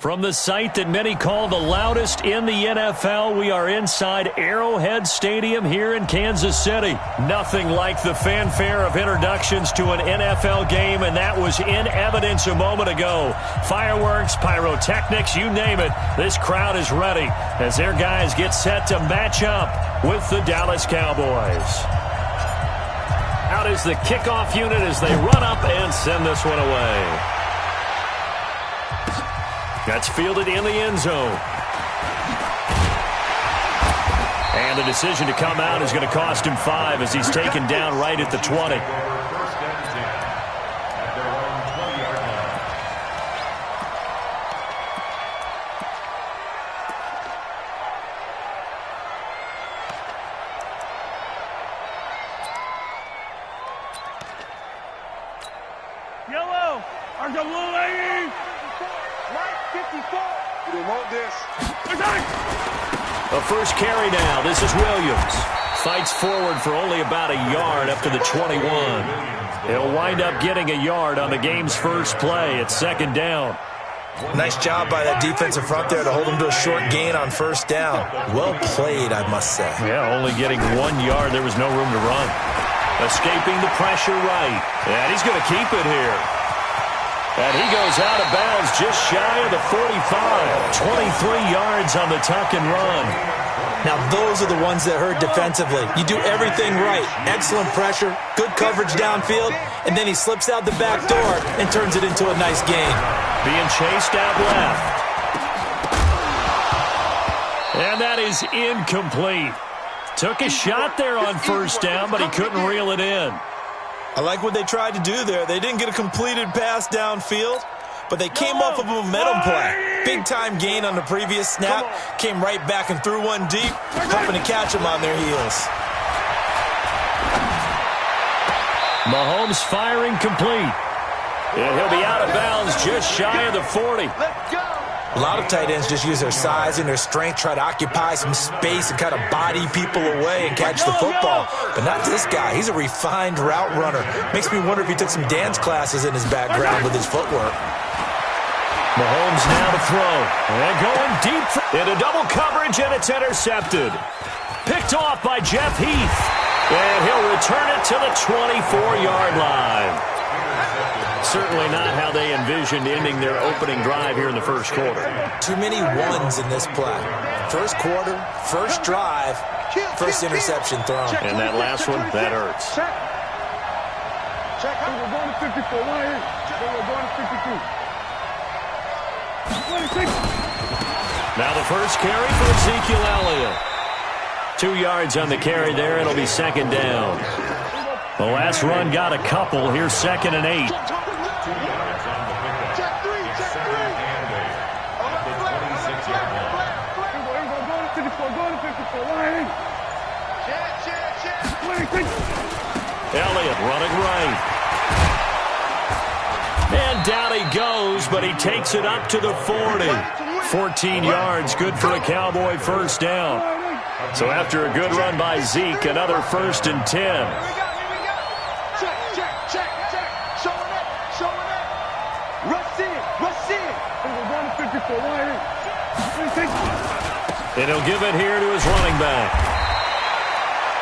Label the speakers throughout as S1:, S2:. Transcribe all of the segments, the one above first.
S1: From the site that many call the loudest in the NFL, we are inside Arrowhead Stadium here in Kansas City. Nothing like the fanfare of introductions to an NFL game, and that was in evidence a moment ago. Fireworks, pyrotechnics, you name it. This crowd is ready as their guys get set to match up with the Dallas Cowboys. Out is the kickoff unit as they run up and send this one away. That's fielded in the end zone. And the decision to come out is going to cost him 5 as he's taken down right at the 20.
S2: Yellow, are the blue ladies? You don't want this.
S1: A first carry now. This is Williams. Fights forward for only about a yard up to the 21. He'll wind up getting a yard on the game's first play. It's second down.
S3: Nice job by that defensive front there to hold him to a short gain on first down. Well played, I must say.
S1: Yeah, only getting 1 yard. There was no room to run. Escaping the pressure right. And he's going to keep it here. And he goes out of bounds just shy of the 45. 23 yards on the tuck and run.
S3: Now those are the ones that hurt defensively. You do everything right. Excellent pressure, good coverage downfield, and then he slips out the back door and turns it into a nice gain.
S1: Being chased out left. And that is incomplete. Took a shot there on first down, but he couldn't reel it in.
S3: I like what they tried to do there. They didn't get a completed pass downfield, but they came off of a momentum play. Big-time gain on the previous snap. Came right back and threw one deep, hoping to catch them on their heels.
S1: Mahomes firing complete. And he'll be out of bounds just shy of the 40.
S2: Let's go.
S3: A lot of tight ends just use their size and their strength, try to occupy some space and kind of body people away and catch the football. But not this guy. He's a refined route runner. Makes me wonder if he took some dance classes in his background with his footwork.
S1: Mahomes now to throw. And going deep into double coverage, and it's intercepted. Picked off by Jeff Heath. And he'll return it to the 24-yard line. Certainly not how they envisioned ending their opening drive here in the first quarter.
S3: Too many ones in this play. First quarter, first drive, first interception thrown.
S1: And that last one, that hurts.
S2: Check. We're going to 54. We're going to 52. 26.
S1: Now the first carry for Ezekiel Elliott. 2 yards on the carry there. It'll be second down. The last run got a couple. Here's 2nd and 8. Elliott running right. And down he goes, but he takes it up to the 40. 14 yards, good for a Cowboy first down. So after a good run by Zeke, another 1st and 10. And he'll give it here to his running back.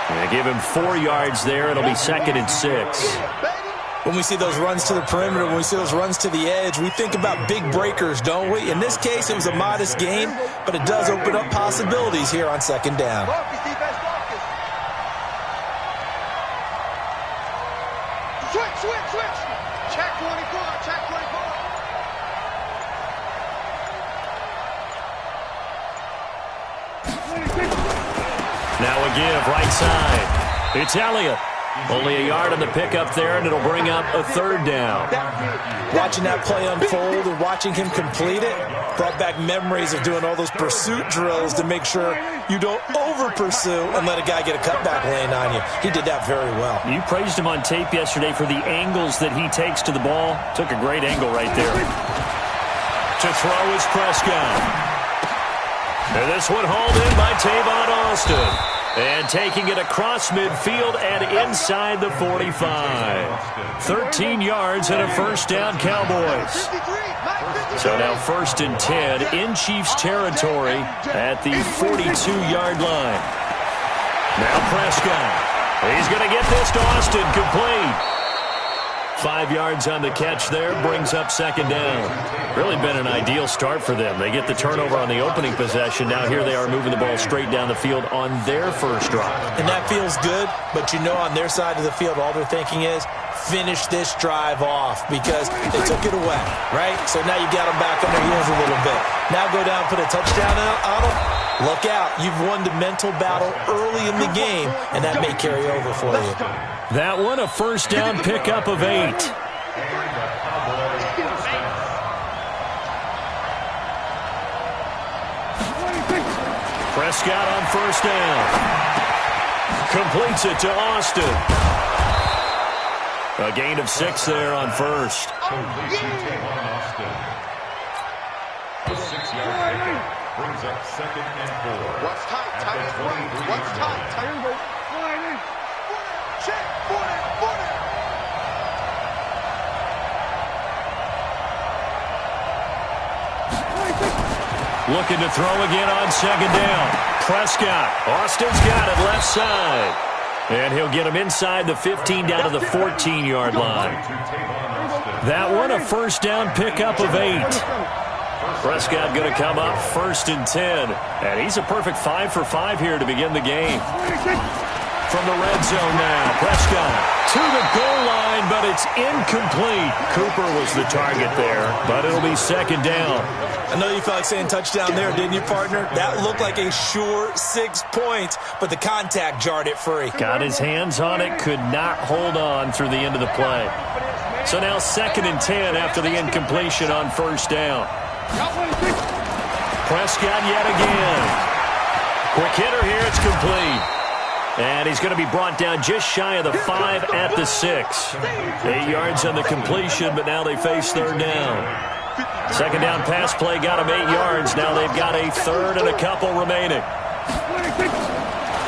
S1: They give him 4 yards there. It'll be 2nd and 6.
S3: When we see those runs to the perimeter, when we see those runs to the edge, we think about big breakers, don't we? In this case, it was a modest gain, but it does open up possibilities here on 2nd down.
S2: Switch. Check 24.
S1: Now a give, right side. It's Elliott. Only a yard on the pickup there, and it'll bring up a 3rd down.
S3: Watching that play unfold and watching him complete it brought back memories of doing all those pursuit drills to make sure you don't over-pursue and let a guy get a cutback lane on you. He did that very well.
S1: You praised him on tape yesterday for the angles that he takes to the ball. Took a great angle right there. To throw is Prescott. And this one hauled in by Tavon Austin. And taking it across midfield and inside the 45. 13 yards and a first down, Cowboys. So now 1st and 10 in Chiefs territory at the 42-yard line. Now Prescott. He's going to get this to Austin, complete. 5 yards on the catch there, brings up 2nd down. Really been an ideal start for them. They get the turnover on the opening possession. Now here they are moving the ball straight down the field on their first drive.
S3: And that feels good, but you know on their side of the field, all they're thinking is, finish this drive off because they took it away, right? So now you got them back on their heels a little bit. Now go down, put a touchdown on them. Look out. You've won the mental battle early in the game, and that may carry over for you.
S1: That one, a 1st down pickup of 8. Prescott on 1st down. Completes it to Austin. A gain of 6 there on 1st.
S2: The 6-yard pickup brings up 2nd and 4. What's tight? Tight is right. What's tight? Tight is right. Check. 40.
S1: Looking to throw again on 2nd down. Prescott. Austin's got it left side. And he'll get him inside the 15 down to the 14-yard line. That one, a 1st down pickup of 8. Prescott going to come up 1st and 10. And he's a perfect 5 for 5 here to begin the game. From the red zone now, Prescott to the goal line, but it's incomplete. Cooper was the target there, but it'll be 2nd down.
S3: I know you felt like saying touchdown there, didn't you, partner? That looked like a sure 6 points, but the contact jarred it free.
S1: Got his hands on it, could not hold on through the end of the play. So now 2nd and 10 after the incompletion on 1st down. Prescott yet again. Quick hitter here, it's complete. And he's going to be brought down just shy of the 5 at the 6. 8 yards on the completion, but now they face 3rd down. 2nd down pass play got them 8 yards. Now they've got a 3rd and a couple remaining.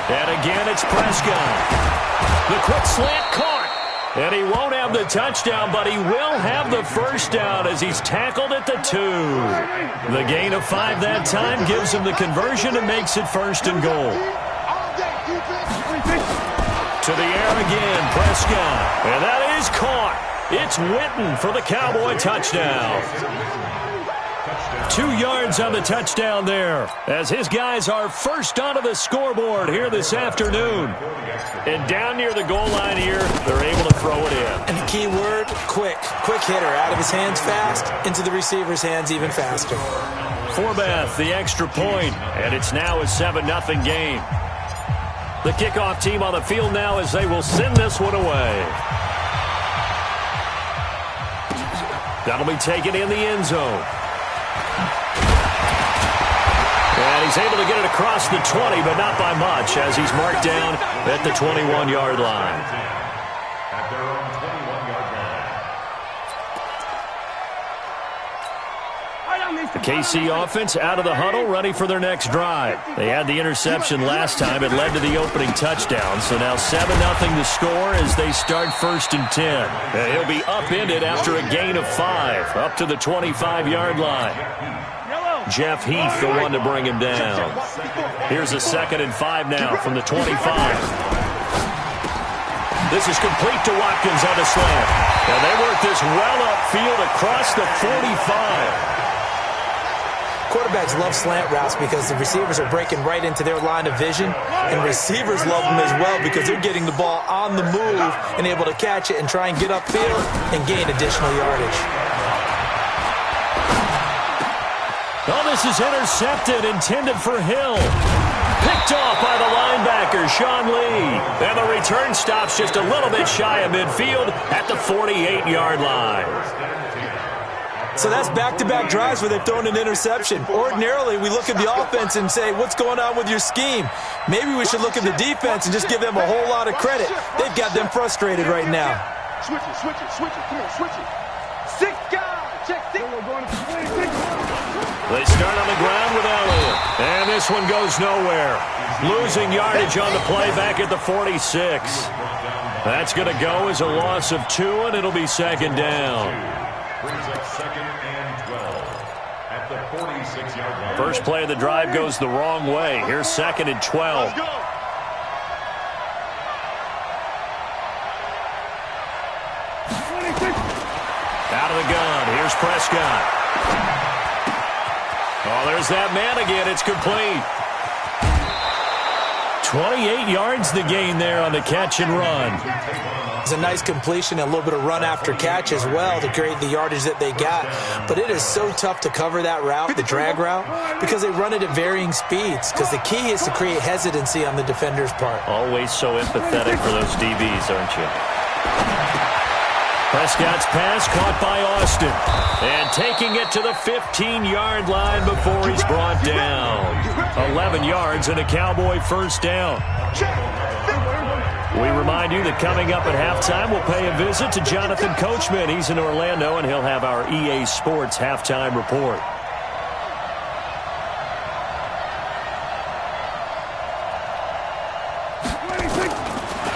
S1: And again, it's Prescott. The quick slant caught. And he won't have the touchdown, but he will have the 1st down as he's tackled at the 2. The gain of 5 that time gives him the conversion and makes it 1st and goal. To the air again, Prescott. And that is caught. It's Witten for the Cowboy touchdown. 2 yards on the touchdown there as his guys are first onto the scoreboard here this afternoon. And down near the goal line here, they're able to throw it in.
S3: And the key word, quick. Quick hitter. Out of his hands fast, into the receiver's hands even faster.
S1: Forbath, the extra point, and it's now a 7-0 game. The kickoff team on the field now as they will send this one away. That'll be taken in the end zone. And he's able to get it across the 20, but not by much as he's marked down at the 21-yard line.
S2: At their own 21-yard line.
S1: The KC offense out of the huddle, ready for their next drive. They had the interception last time. It led to the opening touchdown. So now 7-0 the score as they start 1st and 10. And he'll be upended after a gain of 5, up to the 25-yard line. Jeff Heath, the one to bring him down. Here's a 2nd and 5 now from the 25. This is complete to Watkins on the slant. And they work this well upfield across the 45.
S3: Quarterbacks love slant routes because the receivers are breaking right into their line of vision, and receivers love them as well because they're getting the ball on the move and able to catch it and try and get upfield and gain additional yardage.
S1: Oh, this is intercepted, intended for Hill. Picked off by the linebacker, Sean Lee. And the return stops just a little bit shy of midfield at the 48-yard line.
S3: So that's back-to-back drives where they've thrown an interception. Ordinarily, we look at the offense and say, what's going on with your scheme? Maybe we should look at the defense and just give them a whole lot of credit. They've got them frustrated right now.
S2: Switch it. Come on, switch it. 6 guys. Check 6.
S1: They start on the ground with Elliott. And this one goes nowhere. Losing yardage on the play back at the 46. That's going to go as a loss of 2, and it'll be 2nd down.
S2: Brings up 2nd and 12. 46-yard line.
S1: First play of the drive goes the wrong way. Here's 2nd and 12.
S2: Let's go.
S1: Out of the gun. Here's Prescott. Oh, there's that man again. It's complete. 28 yards the gain there on the catch and run.
S3: It's a nice completion, a little bit of run after catch as well to create the yardage that they got. But it is so tough to cover that route, the drag route, because they run it at varying speeds. Because the key is to create hesitancy on the defender's part.
S1: Always so empathetic for those DBs, aren't you? Prescott's pass caught by Austin. And taking it to the 15-yard line before he's brought down. 11 yards and a Cowboy first down. We remind you that coming up at halftime, we'll pay a visit to Jonathan Coachman. He's in Orlando, and he'll have our EA Sports halftime report.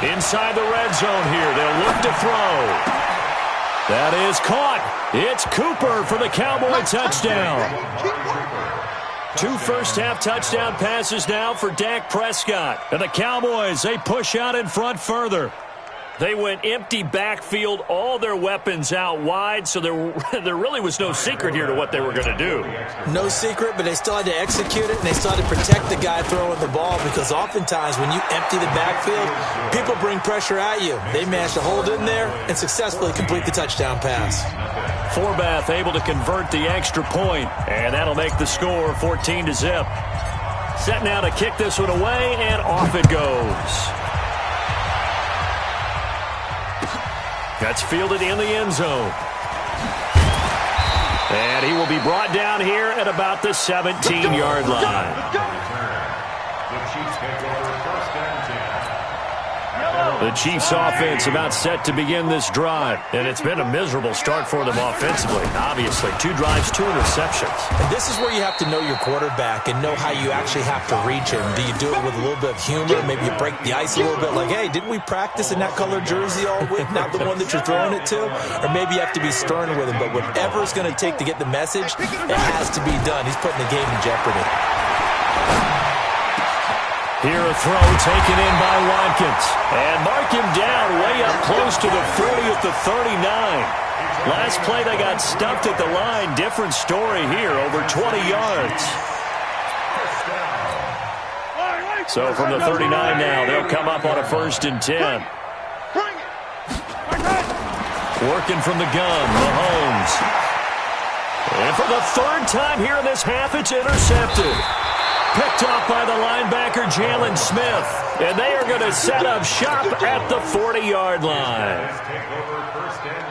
S1: Inside the red zone here. They'll look to throw. That is caught. It's Cooper for the Cowboy touchdown. 2 first-half touchdown passes now for Dak Prescott. And the Cowboys, they push out in front further. They went empty backfield, all their weapons out wide, so there really was no secret here to what they were going to do.
S3: No secret, but they still had to execute it, and they still had to protect the guy throwing the ball, because oftentimes when you empty the backfield, people bring pressure at you. They managed to hold in there and successfully complete the touchdown pass.
S1: Forbath able to convert the extra point, and that'll make the score 14-0. Set now to kick this one away, and off it goes. That's fielded in the end zone. And he will be brought down here at about the 17-yard line.
S2: The Chiefs take over 1st and 10.
S1: The Chiefs offense about set to begin this drive. And it's been a miserable start for them offensively. Obviously, 2 drives, 2 interceptions.
S3: And this is where you have to know your quarterback and know how you actually have to reach him. Do you do it with a little bit of humor? Maybe you break the ice a little bit like, hey, didn't we practice in that colored jersey all week, not the one that you're throwing it to? Or maybe you have to be stern with him. But whatever it's going to take to get the message, it has to be done. He's putting the game in jeopardy.
S1: Here a throw taken in by Watkins. And mark him down way up close to the 40 at the 39. Last play they got stuffed at the line. Different story here, over 20 yards. So from the 39 now, they'll come up on a 1st and 10. Working from the gun, Mahomes. And for the 3rd time here in this half, it's intercepted. Picked off by the linebacker, Jalen Smith. And they are going to set up shop at the 40-yard line.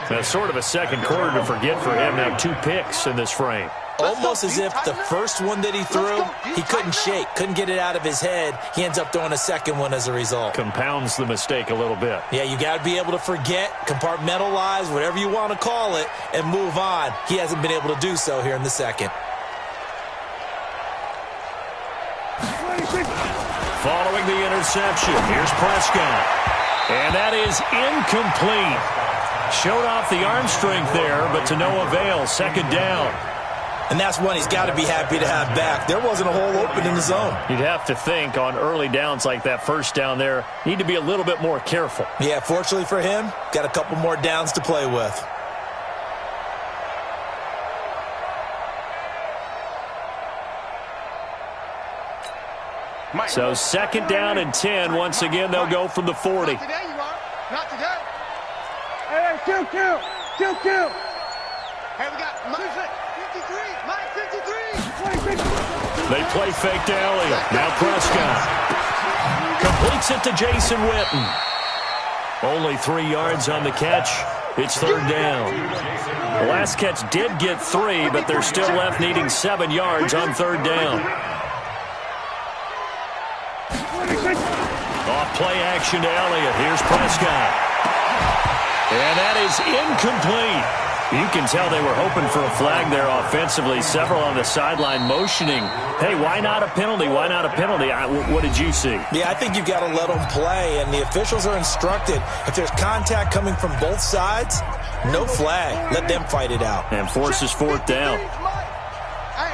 S1: That's sort of a second quarter to forget for him. Now 2 picks in this frame.
S3: Almost as if the first one that he threw, he couldn't shake, couldn't get it out of his head. He ends up throwing a second one as a result.
S1: Compounds the mistake a little bit.
S3: Yeah, you got to be able to forget, compartmentalize, whatever you want to call it, and move on. He hasn't been able to do so here in the second.
S1: Following the interception, here's Prescott. And that is incomplete. Showed off the arm strength there, but to no avail. 2nd down.
S3: And that's one he's got to be happy to have back. There wasn't a hole open in the zone.
S1: You'd have to think on early downs like that, 1st down there, need to be a little bit more careful.
S3: Yeah, fortunately for him, got a couple more downs to play with.
S1: So 2nd down and 10. Once again, they'll go from the 40.
S4: Not today, you are. Not today. Hey, kill. Hey, we got minus 53.
S1: They play fake to Elliott. Now Prescott. Completes it to Jason Witten. Only 3 yards on the catch. It's 3rd down. The last catch did get 3, but they're still left needing 7 yards on 3rd down. Off play action to Elliott. Here's Prescott. And that is incomplete. You can tell they were hoping for a flag there offensively. Several on the sideline motioning. Hey, why not a penalty? Why not a penalty? What did you see?
S3: Yeah, I think you've got to let them play, and the officials are instructed. If there's contact coming from both sides, no flag. Let them fight it out.
S1: And forces 4th down.
S4: Hey,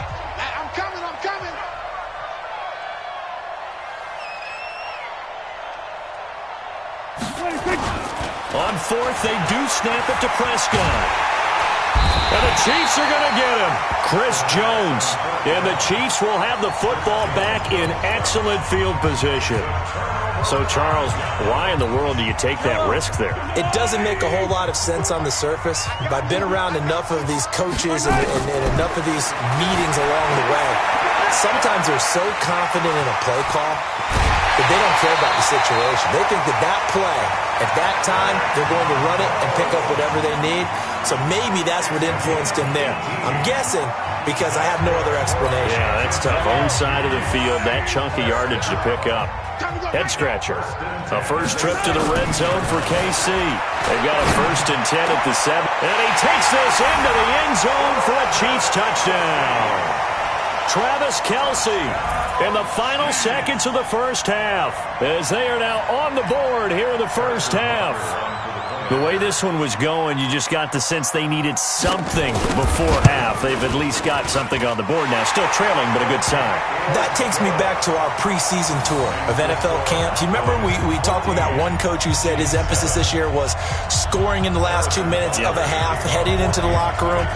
S1: On fourth, they do snap it to Prescott. And the Chiefs are going to get him. Chris Jones. And the Chiefs will have the football back in excellent field position. So, Charles, why in the world do you take that risk there?
S3: It doesn't make a whole lot of sense on the surface. But I've been around enough of these coaches and enough of these meetings along the way. Sometimes they're so confident in a play call that they don't care about the situation. They think that play, at that time, they're going to run it and pick up whatever they need. So maybe that's what influenced him there. I'm guessing because I have no other explanation.
S1: Yeah, that's tough. Own side of the field, that chunk of yardage to pick up. Head scratcher. A first trip to the red zone for KC. They've got a 1st and 10 at the 7. And he takes this into the end zone for a Chiefs touchdown. Travis Kelce in the final seconds of the first half as they are now on the board here in the first half. The way this one was going, you just got the sense they needed something before half. They've at least got something on the board now. Still trailing, but a good sign.
S3: That takes me back to our preseason tour of NFL camps. You remember we talked with that one coach who said his emphasis this year was scoring in the last 2 minutes of a half, heading into the locker room.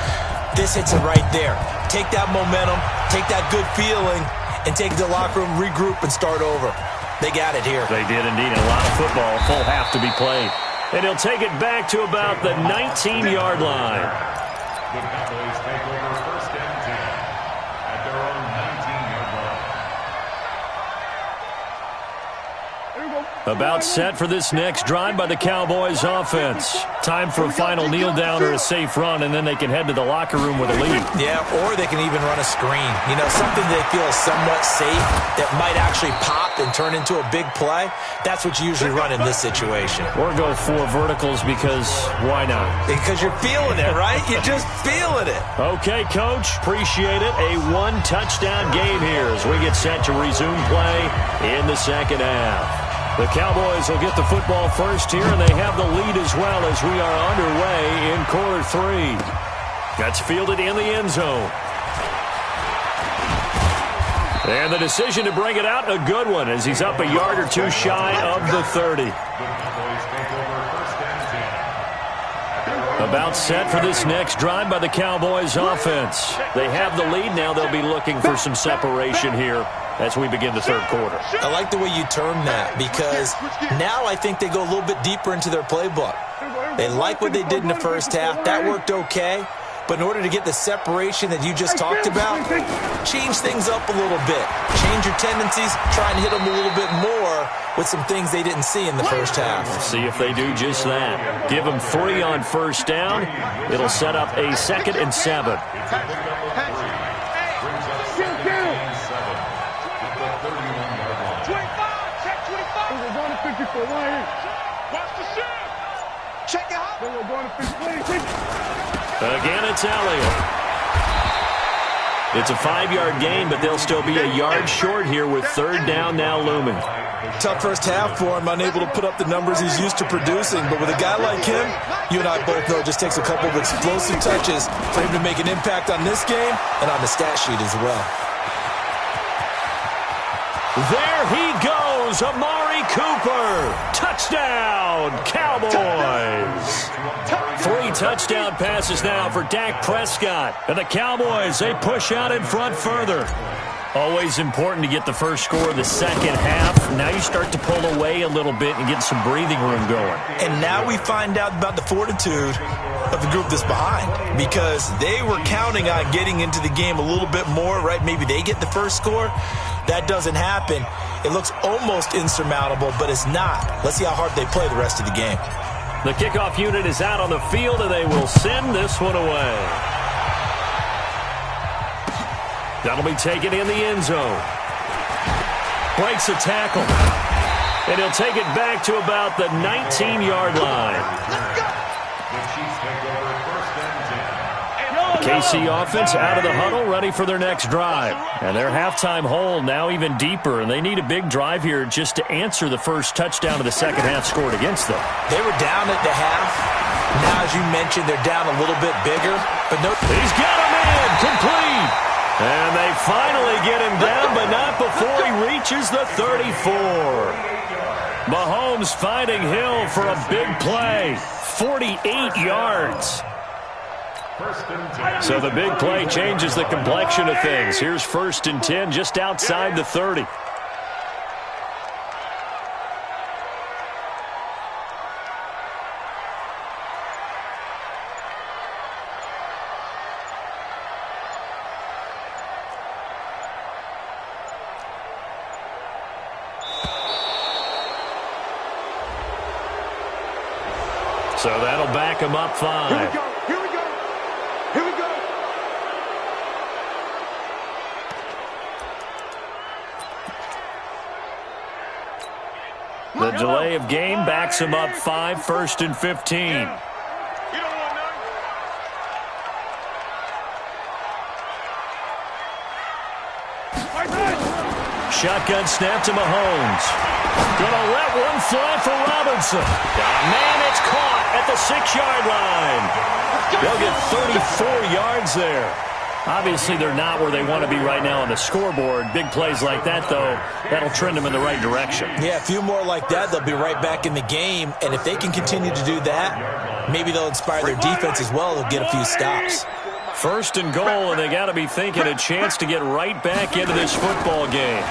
S3: This hits it right there. Take that momentum, take that good feeling, and take it to the locker room, regroup, and start over. They got it here.
S1: They did indeed. A lot of football, full half to be played. And he'll take it back to about the 19-yard line.
S2: The Cowboys take over 1st and 10 at their own 19-yard line.
S1: About set for this next drive by the Cowboys offense. Time for a final kneel down or a safe run, and then they can head to the locker room with a lead.
S3: Yeah, or they can even run a screen. You know, something they feel is somewhat safe that might actually pop and turn into a big play. That's what you usually run in this situation.
S1: Or go 4 verticals because why not?
S3: Because you're feeling it, right? You're just feeling it.
S1: Okay, Coach. Appreciate it. A 1-touchdown game here as we get set to resume play in the second half. The Cowboys will get the football first here, and they have the lead as well as we are underway in quarter 3. That's fielded in the end zone. And the decision to bring it out, a good one, as he's up a yard or 2 shy of the 30. About set for this next drive by the Cowboys offense. They have the lead now. They'll be looking for some separation here as we begin the third quarter.
S3: I like the way you term that because now I think they go a little bit deeper into their playbook. They like what they did in the first half. That worked okay. But in order to get the separation that you just talked about, change things up a little bit. Change your tendencies, try and hit them a little bit more with some things they didn't see in the first half.
S1: Let's see if they do just that. Give them 3 on first down. It'll set up a 2nd and 7. Again, it's Elliott. It's a 5-yard gain, but they'll still be a yard short here with 3rd down now looming.
S3: Tough first half for him, unable to put up the numbers he's used to producing. But with a guy like him, you and I both know it just takes a couple of explosive touches for him to make an impact on this game and on the stat sheet as well.
S1: There he goes, Amari Cooper. Touchdown, Cowboys. 3 touchdown passes now for Dak Prescott. And the Cowboys, they push out in front further. Always important to get the first score of the second half. Now you start to pull away a little bit and get some breathing room going.
S3: And now we find out about the fortitude of the group that's behind because they were counting on getting into the game a little bit more, right? Maybe they get the first score. That doesn't happen. It looks almost insurmountable, but it's not. Let's see how hard they play the rest of the game.
S1: The kickoff unit is out on the field, and they will send this one away. That'll be taken in the end zone. Breaks a tackle. And he'll take it back to about the 19-yard line. KC offense out of the huddle, ready for their next drive. And their halftime hole now even deeper, and they need a big drive here just to answer the first touchdown of the second half scored against them.
S3: They were down at the half. Now, as you mentioned, they're down a little bit bigger. But no,
S1: he's got him in, complete. And they finally get him down, but not before he reaches the 34. Mahomes finding Hill for a big play. 48 yards. So the big play changes the complexion of things. Here's 1st and 10 just outside the 30. So that'll back him up 5.
S4: Here we go. Here we go. Here we go.
S1: The delay of game backs him up 5, 1st and 15.
S4: You don't want none.
S1: Shotgun snap to Mahomes. Gonna let one fly for Robinson. Man, it's caught at the 6-yard line. They'll get 34 yards there. Obviously, they're not where they want to be right now on the scoreboard. Big plays like that, though, that'll trend them in the right direction.
S3: Yeah, a few more like that, they'll be right back in the game. And if they can continue to do that, maybe they'll inspire their defense as well. They'll get a few stops.
S1: 1st and goal, and they got to be thinking a chance to get right back into this football game.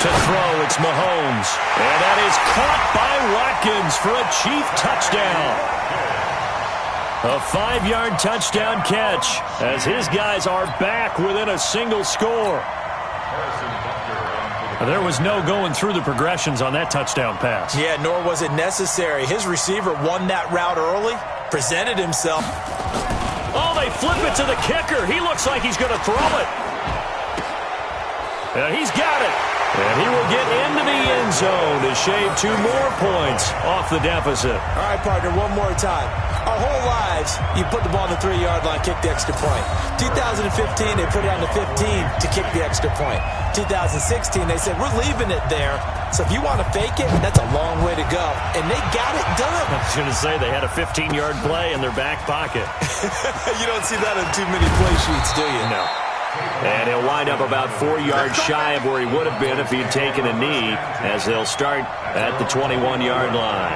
S1: To throw, it's Mahomes. And that is caught by Watkins for a Chief touchdown. A 5-yard touchdown catch as his guys are back within a single score. There was no going through the progressions on that touchdown pass.
S3: Yeah, nor was it necessary. His receiver won that route early, presented himself.
S1: Oh, they flip it to the kicker. He looks like he's going to throw it. And he's got it. And he will get into the end zone to shave 2 more points off the deficit.
S3: All right, partner, one more time. Our whole lives, you put the ball on the 3-yard line, kick the extra point. 2015, they put it on the 15 to kick the extra point. 2016, they said, we're leaving it there. So if you want to fake it, that's a long way to go. And they got it done.
S1: I was going to say they had a 15-yard play in their back pocket.
S3: You don't see that on too many play sheets, do you?
S1: No. And he'll wind up about 4 yards shy of where he would have been if he'd taken a knee, as they'll start at the 21-yard line.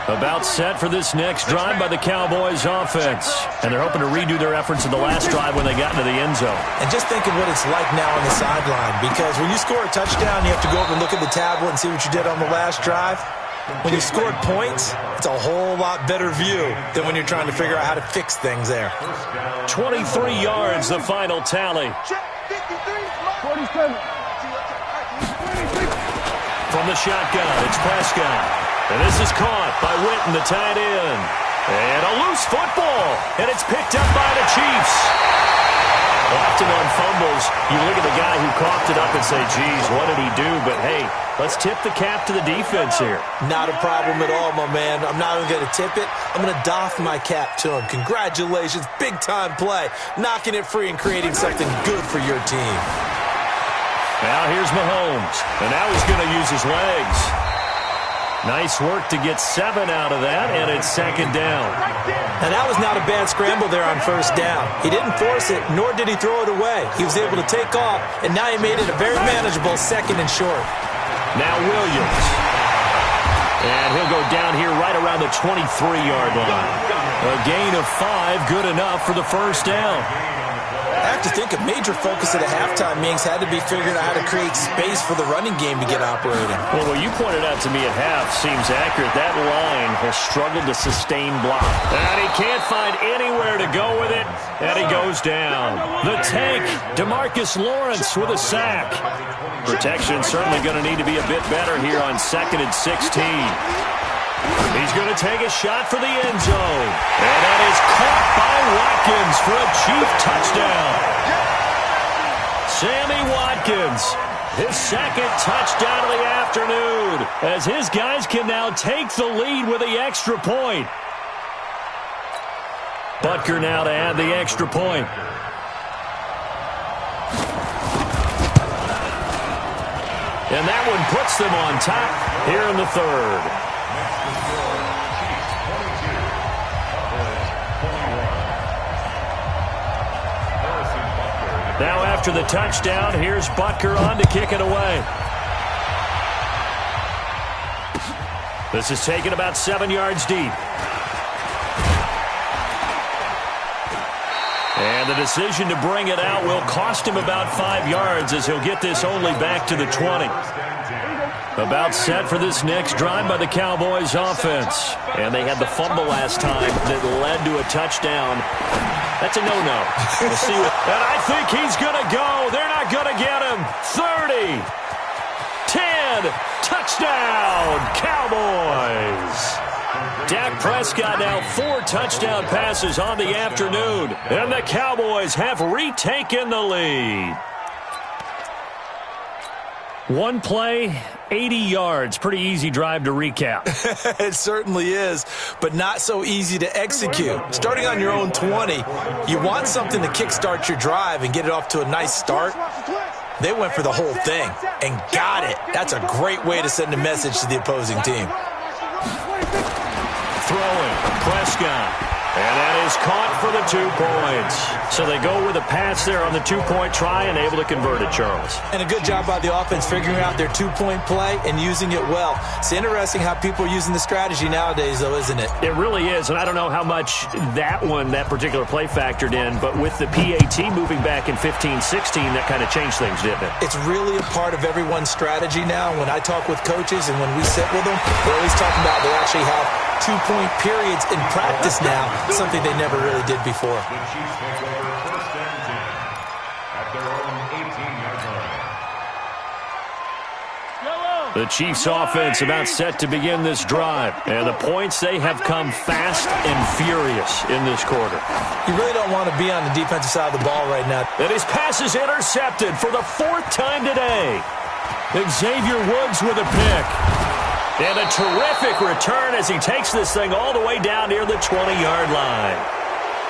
S1: About set for this next drive by the Cowboys offense. And they're hoping to redo their efforts in the last drive when they got into the end zone.
S3: And just think of what it's like now on the sideline, because when you score a touchdown, you have to go over and look at the tablet and see what you did on the last drive. When you scored points, it's a whole lot better view than when you're trying to figure out how to fix things there.
S1: 23 yards, the final tally.
S4: 47.
S1: From the shotgun, it's Prescott. And this is caught by Witten, the tight end. And a loose football. And it's picked up by the Chiefs. Often on fumbles, you look at the guy who coughed it up and say, geez, what did he do? But, hey, let's tip the cap to the defense here.
S3: Not a problem at all, my man. I'm not even going to tip it. I'm going to doff my cap to him. Congratulations. Big-time play. Knocking it free and creating something good for your team.
S1: Now here's Mahomes. And now he's going to use his legs. Nice work to get 7 out of that, and it's 2nd down.
S3: And that was not a bad scramble there on 1st down. He didn't force it, nor did he throw it away. He was able to take off, and now he made it a very manageable 2nd and short.
S1: Now Williams. And he'll go down here right around the 23-yard line. A gain of 5, good enough for the 1st down.
S3: I have to think a major focus at a halftime meetings had to be figuring out how to create space for the running game to get operating.
S1: Well, what you pointed out to me at half seems accurate. That line has struggled to sustain block. And he can't find anywhere to go with it, and he goes down. The tank, DeMarcus Lawrence with a sack. Protection certainly going to need to be a bit better here on 2nd and 16. He's going to take a shot for the end zone. And that is caught by Watkins for a Chief touchdown. Sammy Watkins, his 2nd touchdown of the afternoon, as his guys can now take the lead with the extra point. Butker now to add the extra point. And that one puts them on top here in the 3rd. Now after the touchdown, here's Butker on to kick it away. This is taken about 7 yards deep. And the decision to bring it out will cost him about 5 yards as he'll get this only back to the 20. About set for this next drive by the Cowboys offense. And they had the fumble last time that led to a touchdown. That's a no-no. We'll see what, and I think he's going to go. They're not going to get him. 30, 10, touchdown, Cowboys. Dak Prescott now 4 touchdown passes on the afternoon. And the Cowboys have retaken the lead. One play, 80 yards. Pretty easy drive to recap.
S3: It certainly is, but not so easy to execute. Starting on your own 20, you want something to kickstart your drive and get it off to a nice start. They went for the whole thing and got it. That's a great way to send a message to the opposing team.
S1: Throwing, Prescott. And that is caught for the 2 points. So they go with a pass there on the 2-point try and able to convert it, Charles.
S3: And a good job by the offense figuring out their 2-point play and using it well. It's interesting how people are using the strategy nowadays, though, isn't it?
S1: It really is, and I don't know how much that particular play factored in, but with the PAT moving back in 15-16, that kind of changed things, didn't it?
S3: It's really a part of everyone's strategy now. When I talk with coaches and when we sit with them, they're always talking about they actually have 2-point periods in practice now, something they never really did before.
S2: The Chiefs take over first and 10 at their own 18-yard line.
S1: The Chiefs offense about set to begin this drive. And the points, they have come fast and furious in this quarter.
S3: You really don't want to be on the defensive side of the ball right now.
S1: And his pass is intercepted for the 4th time today. Xavier Woods with a pick. And a terrific return as he takes this thing all the way down near the 20-yard line.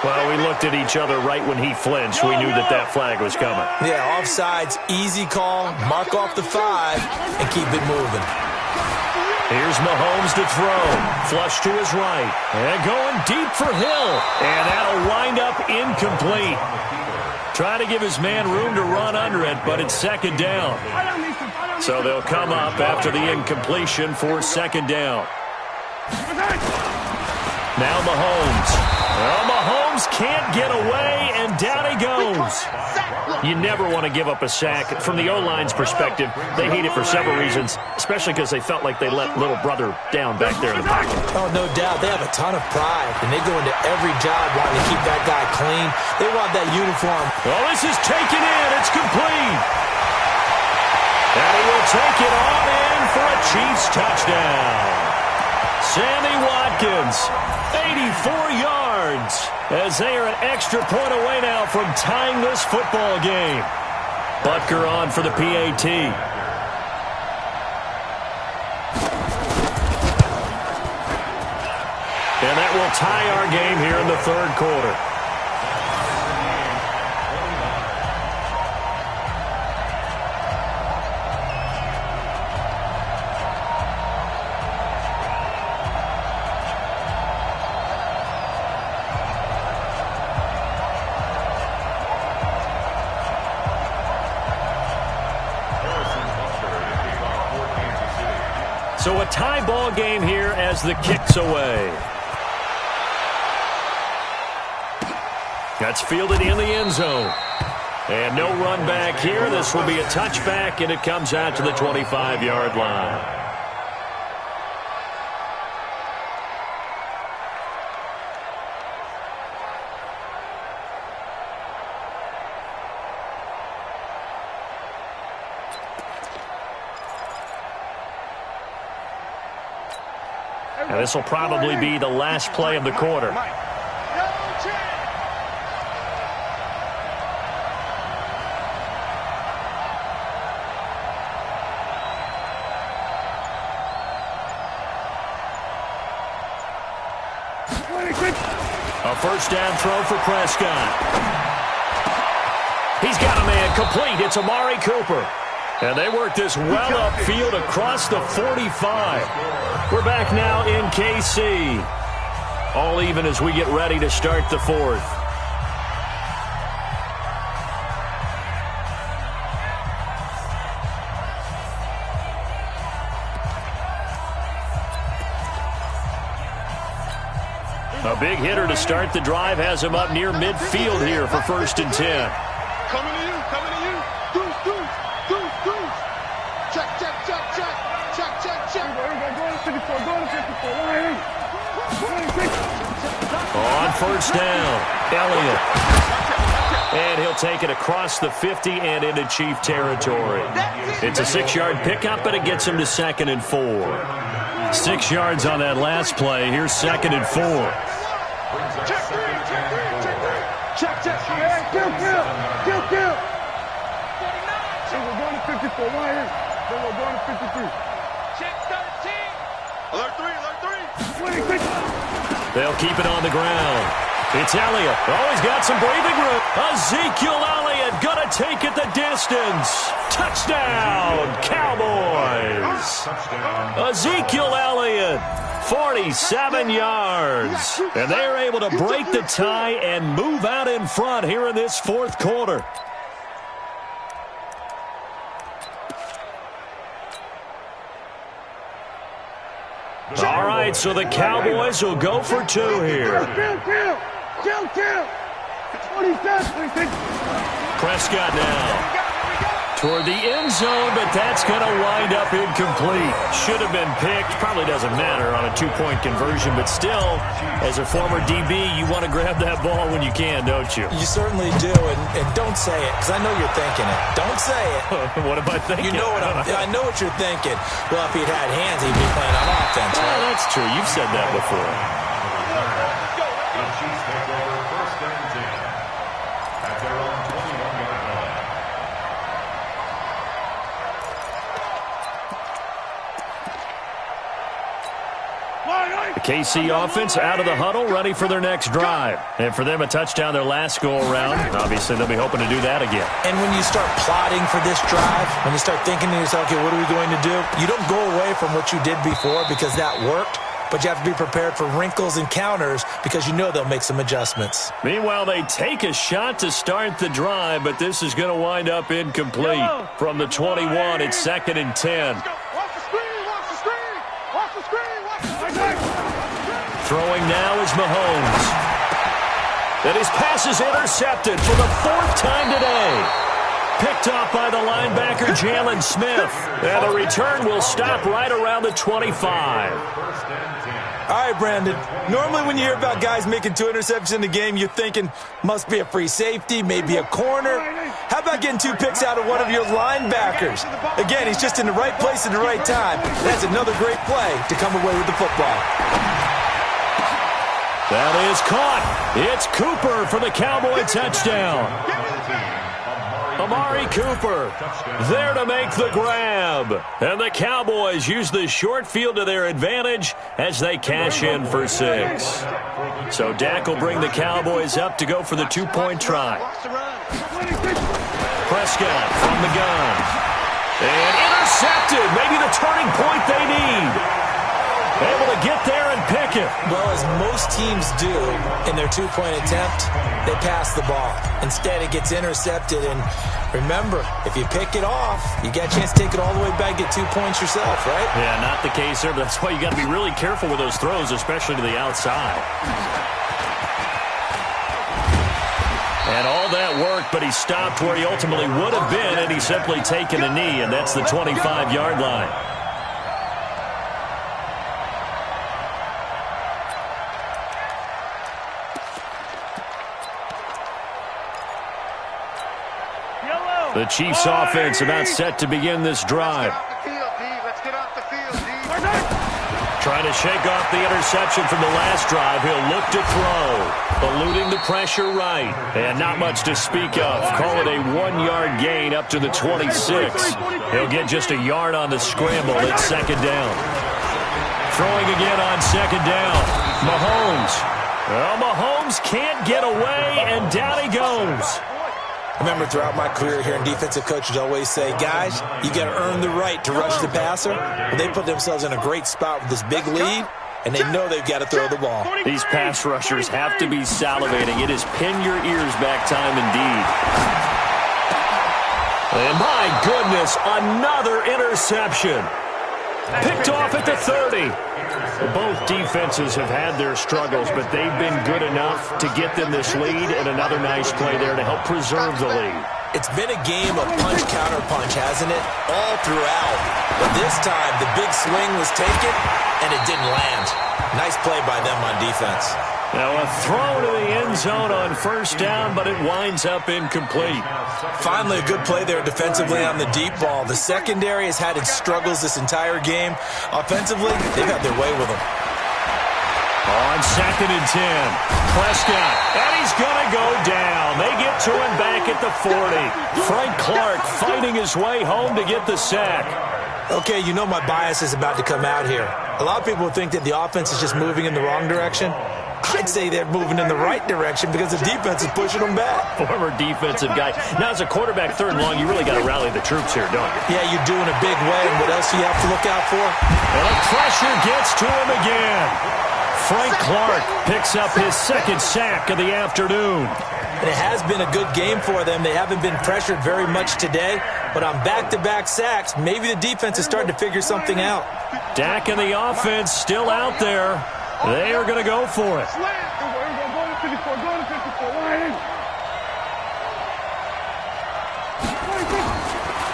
S1: Well, we looked at each other right when he flinched. We knew that flag was coming.
S3: Yeah, offsides, easy call, mark off the 5, and keep it moving.
S1: Here's Mahomes to throw. Flush to his right. And going deep for Hill. And that'll wind up incomplete. Try to give his man room to run under it, but it's 2nd down. So they'll come up after the incompletion for 2nd down. Now Mahomes. Well, Mahomes can't get away, and down he goes. You never want to give up a sack. From the O-line's perspective, they hate it for several reasons, especially because they felt like they let little brother down back there in the pocket.
S3: Oh, no doubt. They have a ton of pride, and they go into every job wanting to keep that guy clean. They want that uniform.
S1: Well, this is taken in. It's complete. And he will take it on in for a Chiefs touchdown. Sammy Watkins, 84 yards, as they are an extra point away now from tying this football game. Butker on for the PAT. And that will tie our game here in the 3rd quarter. So a tie ball game here as the kick's away. That's fielded in the end zone. And no run back here. This will be a touchback, and it comes out to the 25-yard line. And this will probably be the last play of the quarter. A 1st down throw for Prescott. He's got a man complete. It's Amari Cooper. And they work this well upfield across the 45. We're back now in KC. All even as we get ready to start the 4th. A big hitter to start the drive has him up near midfield here for 1st and 10.
S4: Coming to you, coming to you. Deuce, deuce, deuce, deuce. Check, check, check, check. Check, check, check. Go to 54, go to 54.
S1: On 1st down, Elliott. And he'll take it across the 50 and into Chief territory. It's a 6-yard pickup, but it gets him to 2nd and 4. 6 yards on that last play. Here's 2nd and 4.
S4: Check three, check three, check three. Check, check. Hey, kill. So we're going to 54. Why is? Then we're going to 53. Check 13. Alert 3, alert 3. 26.
S1: They'll keep it on the ground. It's Elliott. Oh, he's got some breathing room. Ezekiel Elliott gonna take it the distance. Touchdown, Cowboys. Ezekiel Elliott, 47 yards. And they're able to break the tie and move out in front here in this 4th quarter. All right, so the Cowboys will go for 2 here.
S4: Kill. 27.
S1: Prescott now toward the end zone, but that's going to wind up incomplete. Should have been picked. Probably doesn't matter on a 2-point conversion, but still, as a former DB, you want to grab that ball when you can, don't you?
S3: You certainly do, and don't say it, because I know you're thinking it. Don't say it.
S1: What am I thinking?
S3: You know what I know what you're thinking. Well, if he'd had hands, he'd be playing on offense, right?
S1: Well, that's true. You've said that before.
S2: The Chiefs take over 1st and 10 at their own 21-yard line.
S1: The KC offense out of the huddle, ready for their next drive. And for them, a touchdown their last go-around. Obviously, they'll be hoping to do that again.
S3: And when you start plotting for this drive, when you start thinking to yourself, okay, what are we going to do? You don't go away from what you did before because that worked, but you have to be prepared for wrinkles and counters because you know they'll make some adjustments.
S1: Meanwhile, they take a shot to start the drive, but this is going to wind up incomplete. From the 21, it's 2nd and 10. Throwing now is Mahomes. And his pass is intercepted for the 4th time today. Picked off by the linebacker, Jalen Smith. And the return will stop right around the 25.
S3: All right, Brandon. Normally when you hear about guys making 2 interceptions in a game, you're thinking, must be a free safety, maybe a corner. How about getting 2 picks out of one of your linebackers? Again, he's just in the right place at the right time. That's another great play to come away with the football.
S1: That is caught. It's Cooper for the Cowboy touchdown. Amari Cooper there to make the grab. And the Cowboys use the short field to their advantage as they cash in for 6. So Dak will bring the Cowboys up to go for the 2-point try. Prescott from the gun. And intercepted. Maybe the turning point they need. Able to get there and pick it.
S3: Well, as most teams do in their 2-point attempt, they pass the ball. Instead, it gets intercepted. And remember, if you pick it off, you got a chance to take it all the way back, get 2 points yourself, right?
S1: Yeah, not the case there, but that's why you got to be really careful with those throws, especially to the outside. And all that worked, but he stopped where he ultimately would have been, and he's simply taken a knee, and that's the 25-yard line. The Chiefs' offense about set to begin this drive. Trying to shake off the interception from the last drive. He'll look to throw. Eluding the pressure right. And not much to speak of. Call it a 1-yard gain up to the 26. He'll get just a yard on the scramble at 2nd down. Throwing again on 2nd down. Mahomes. Well, Mahomes can't get away, and down he goes.
S3: I remember throughout my career hearing defensive coaches always say, guys, you got to earn the right to rush the passer. Well, they put themselves in a great spot with this big lead, and they know they've got to throw the ball.
S1: These pass rushers have to be salivating. It is pin your ears back time indeed. And my goodness, another interception. Picked off at the 30. Both defenses have had their struggles, but they've been good enough to get them this lead, and another nice play there to help preserve the lead.
S3: It's been a game of punch-counter-punch, hasn't it? All throughout. But this time, the big swing was taken, and it didn't land. Nice play by them on defense.
S1: Now a throw to the end zone on first down, but it winds up incomplete.
S3: Finally, a good play there defensively on the deep ball. The secondary has had its struggles this entire game. Offensively, they've had their way with them.
S1: On 2nd and 10, Prescott, and he's going to go down. They get to him back at the 40. Frank Clark fighting his way home to get the sack.
S3: Okay, you know my bias is about to come out here. A lot of people think that the offense is just moving in the wrong direction. I'd say they're moving in the right direction because the defense is pushing them back.
S1: Former defensive guy. Now, as a quarterback, 3rd and long, you really got to rally the troops here, don't you?
S3: Yeah, you do in a big way. And what else do you have to look out for?
S1: And the pressure gets to him again. Frank Clark picks up his 2nd sack of the afternoon.
S3: And it has been a good game for them. They haven't been pressured very much today. But on back-to-back sacks, maybe the defense is starting to figure something out.
S1: Dak and the offense still out there. They are going to go for it.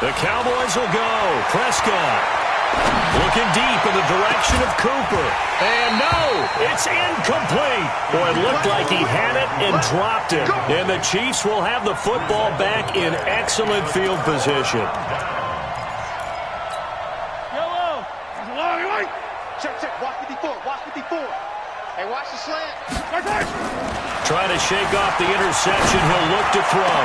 S1: The Cowboys will go. Prescott looking deep in the direction of Cooper. And no, it's incomplete. Boy, it looked like he had it and dropped it. And the Chiefs will have the football back in excellent field position.
S2: Hey, watch the slant.
S1: Trying to shake off the interception. He'll look to throw.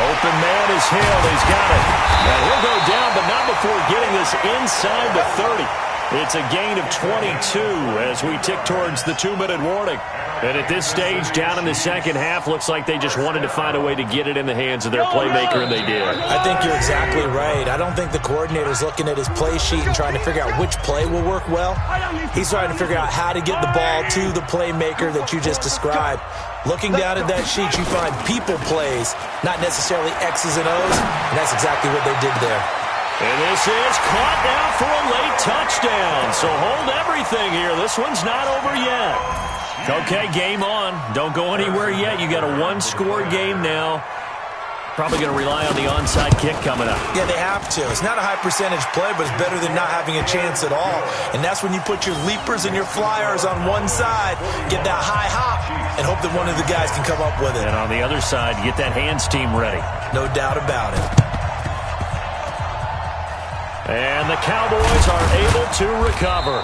S1: Open man is Hill. He's got it. Now he'll go down, but not before getting this inside the 30. It's a gain of 22 as we tick towards the 2-minute warning. And at this stage, down in the second half, looks like they just wanted to find a way to get it in the hands of their playmaker, and they did.
S3: I think you're exactly right. I don't think the coordinator's looking at his play sheet and trying to figure out which play will work well. He's trying to figure out how to get the ball to the playmaker that you just described. Looking down at that sheet, you find people plays, not necessarily X's and O's, and that's exactly what they did there.
S1: And this is caught now for a late touchdown. So hold everything here. This one's not over yet. Okay, game on. Don't go anywhere yet. You got a 1-score game now. Probably going to rely on the onside kick coming up.
S3: Yeah, they have to. It's not a high percentage play, but it's better than not having a chance at all. And that's when you put your leapers and your flyers on one side, get that high hop, and hope that one of the guys can come up with it.
S1: And on the other side, get that hands team ready.
S3: No doubt about it.
S1: And the Cowboys are able to recover.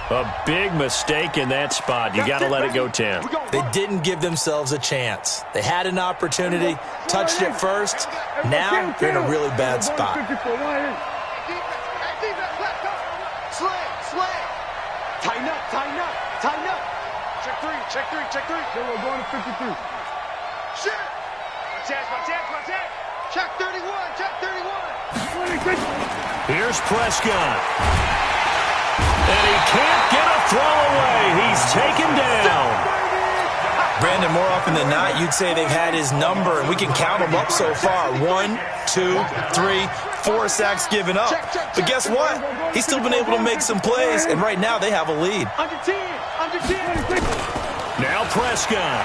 S1: A big mistake in that spot. You got to let it go 10.
S3: They didn't give themselves a chance. They had an opportunity, touched it first. Now they're in a really bad spot.
S2: Tighten up, tighten up, tighten up. Check three, check three, check three.
S4: Then we're going to 52.
S2: Shit. Watch out, watch out, watch out. Check 31, check 31.
S1: Here's Prescott. And he can't get a throw away. He's taken down.
S3: Brandon, more often than not, you'd say they've had his number, and we can count them up so far. 1, 2, 3, 4 sacks given up. But guess what? He's still been able to make some plays, and right now they have a lead.
S2: Under 10, under 10.
S1: Now Prescott.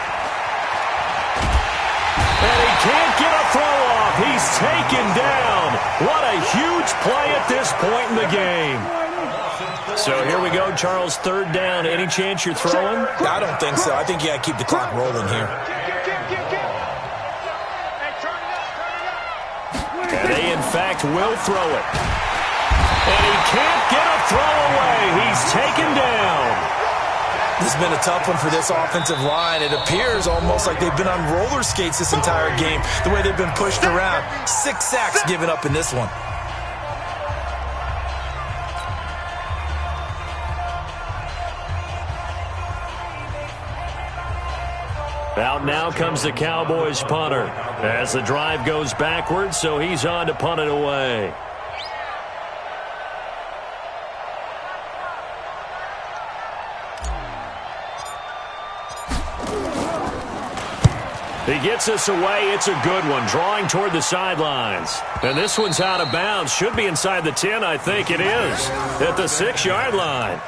S1: And he can't get a throw off. He's taken down. What a huge play at this point in the game. So here we go, Charles, 3rd down. Any chance you're throwing?
S3: I don't think so. I think you got to keep the clock rolling here.
S1: And they, in fact, will throw it. And he can't get a throw away. He's taken down.
S3: This has been a tough one for this offensive line. It appears almost like they've been on roller skates this entire game, the way they've been pushed around. 6 sacks given up in this one.
S1: Out now comes the Cowboys punter as the drive goes backwards, so he's on to punt it away. He gets us away. It's a good one, drawing toward the sidelines. And this one's out of bounds. Should be inside the 10, I think it is, at the 6-yard line.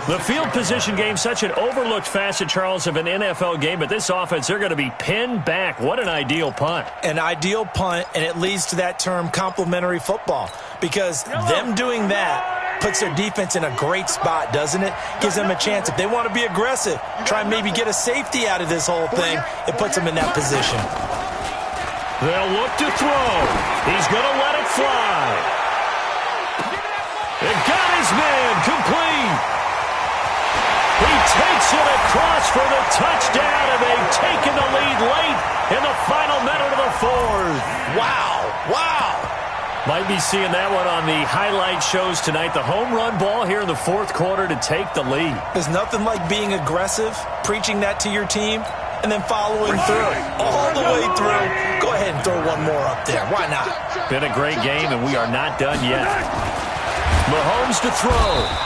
S1: The field position game, such an overlooked facet, Charles, of an NFL game, but this offense, they're going to be pinned back. What an ideal punt.
S3: An ideal punt, and it leads to that term complementary football, because them doing that puts their defense in a great spot, doesn't it? Gives them a chance. If they want to be aggressive, try and maybe get a safety out of this whole thing, it puts them in that position.
S1: They'll look to throw. He's going to let it fly. It got his man complete. He takes it across for the touchdown, and they've taken the lead late in the final minute of the fourth.
S3: Wow, wow.
S1: Might be seeing that one on the highlight shows tonight. The home run ball here in the fourth quarter to take the lead.
S3: There's nothing like being aggressive, preaching that to your team, and then following through, all the way through. Go ahead and throw one more up there. Why not?
S1: Been a great game, and we are not done yet. Mahomes to throw,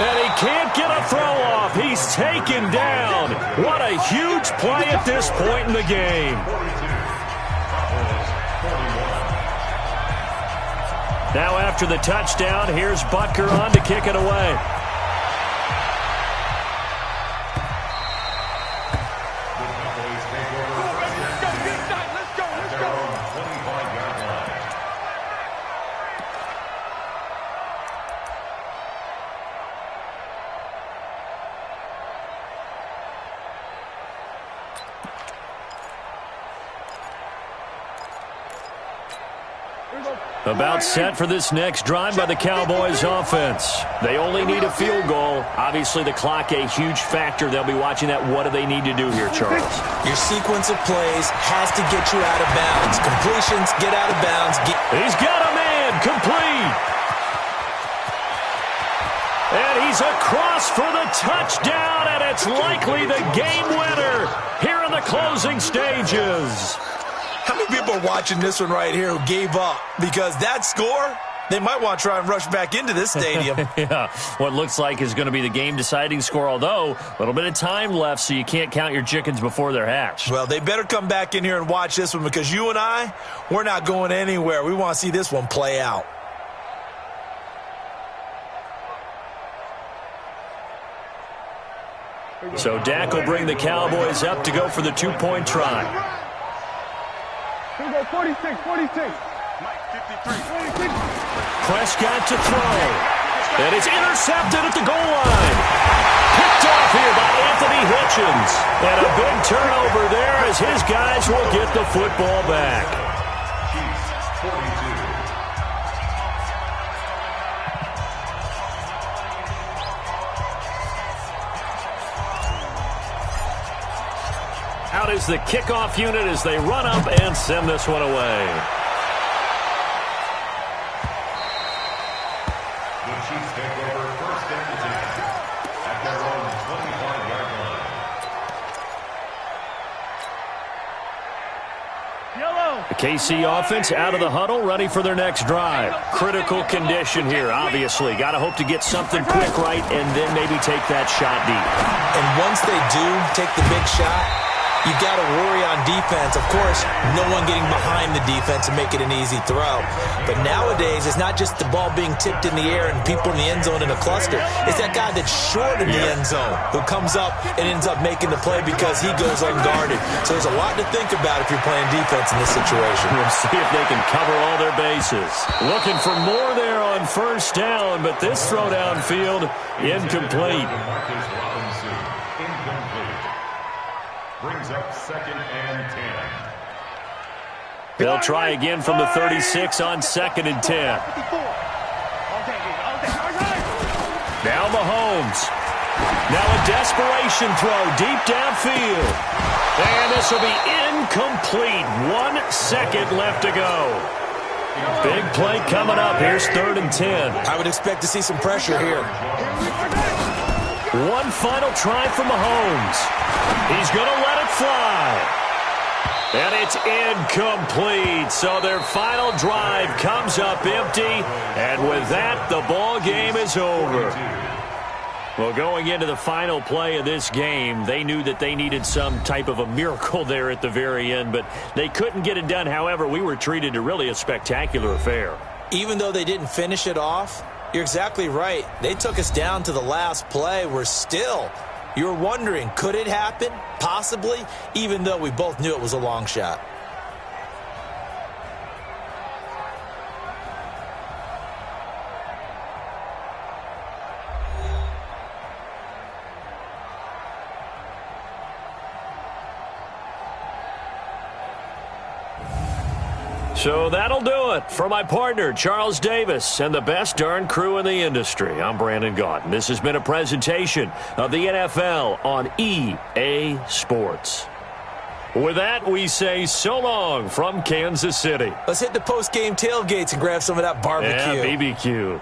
S1: and he can't get a throw off. He's taken down. What a huge play at this point in the game. Now after the touchdown, here's Butker on to kick it away. About set for this next drive by the Cowboys offense. They only need a field goal. Obviously, the clock a huge factor. They'll be watching that. What do they need to do here, Charles?
S3: Your sequence of plays has to get you out of bounds. Completions, get out of bounds.
S1: He's got a man complete. And he's across for the touchdown, and it's likely the game winner here in the closing stages.
S3: How many people are watching this one right here who gave up? Because that score, they might want to try and rush back into this stadium.
S1: Yeah, what looks like is going to be the game-deciding score, although a little bit of time left, so you can't count your chickens before they're hatched.
S3: Well, they better come back in here and watch this one, because you and I, we're not going anywhere. We want to see this one play out.
S1: So Dak will bring the Cowboys up to go for the two-point try.
S4: Here we go, 46, 46.
S1: Prescott to throw. And it's intercepted at the goal line. Picked off here by Anthony Hitchens. And a big turnover there as his guys will get the football back. Out is the kickoff unit as they run up and send this one away.
S2: The Chiefs take over first and 10 at their own 25-yard line.
S4: Yellow.
S1: The KC offense out of the huddle, ready for their next drive. Critical condition here, obviously. Got to hope to get something quick right and then maybe take that shot deep.
S3: And once they do take the big shot, you got to worry on defense. Of course, no one getting behind the defense and make it an easy throw. But nowadays, it's not just the ball being tipped in the air and people in the end zone in a cluster. It's that guy that's short in the end zone who comes up and ends up making the play because he goes unguarded. So there's a lot to think about if you're playing defense in this situation.
S1: We'll see if they can cover all their bases. Looking for more there on first down, but this throw downfield incomplete.
S2: Brings up second and 10.
S1: They'll try again from the 36 on second and 10. Now Mahomes. Now a desperation throw deep downfield. And this will be incomplete. 1 second left to go. Big play coming up. Here's third and 10.
S3: I would expect to see some pressure here.
S1: One final try for Mahomes. He's going to let it fly. And it's incomplete. So their final drive comes up empty. And with that, the ball game is over. Well, going into the final play of this game, they knew that they needed some type of a miracle there at the very end, but they couldn't get it done. However, we were treated to really a spectacular affair.
S3: Even though they didn't finish it off, you're exactly right. They took us down to the last play. You were wondering, could it happen? Possibly, even though we both knew it was a long shot.
S1: So that'll do it for my partner, Charles Davis, and the best darn crew in the industry. I'm Brandon Gaudin. This has been a presentation of the NFL on EA Sports. With that, we say so long from Kansas City.
S3: Let's hit the post-game tailgates and grab some of that barbecue.
S1: Yeah, BBQ.